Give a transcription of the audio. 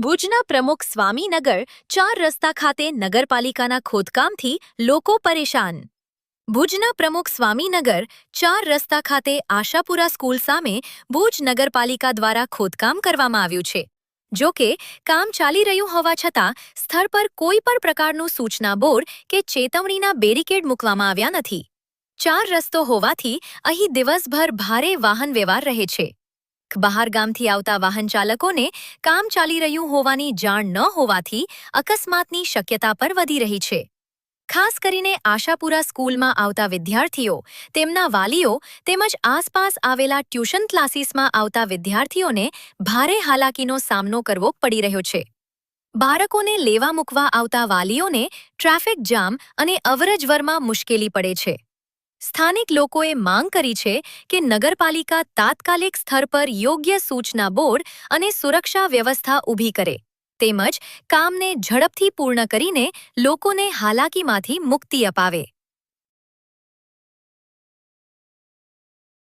ભુજના પ્રમુખ સ્વામીનગર 4 રસ્તા ખાતે નગરપાલિકાના ખોદકામથી લોકો પરેશાન. ભુજના પ્રમુખ સ્વામીનગર 4 રસ્તા ખાતે આશાપુરા સ્કૂલ સામે ભુજ નગરપાલિકા દ્વારા ખોદકામ કરવામાં આવ્યું છે. જો કે કામ ચાલી રહ્યું હોવા છતાં સ્થળ પર કોઈ પણ પ્રકારનું સૂચના બોર્ડ કે ચેતવણીના બેરિકેડ મૂકવામાં આવ્યા નથી. 4 રસ્તો હોવાથી અહીં દિવસભર ભારે વાહન વ્યવહાર રહે છે. બહાર ગામથી આવતા વાહન ચાલકોને કામ ચાલી રહ્યું હોવાની જાણ ન હોવાથી અકસ્માતની શક્યતા પર વધી રહી છે. ખાસ કરીને આશાપુરા સ્કૂલમાં આવતા વિદ્યાર્થીઓ, તેમના વાલીઓ તેમજ આસપાસ આવેલા ટ્યુશન ક્લાસીસમાં આવતા વિદ્યાર્થીઓને ભારે હાલાકીનો સામનો કરવો પડી રહ્યો છે. બાળકોને લેવા મૂકવા આવતા વાલીઓને ટ્રાફિક જામ અને અવરજવરમાં મુશ્કેલી પડે છે. સ્થાનિક લોકોએ માંગ કરી છે કે નગરપાલિકા તાત્કાલિક સ્તર પર યોગ્ય સૂચના બોર્ડ અને સુરક્ષા વ્યવસ્થા ઊભી કરે, તેમજ કામને ઝડપથી પૂર્ણ કરીને લોકોને હાલાકીમાંથી મુક્તિ અપાવે.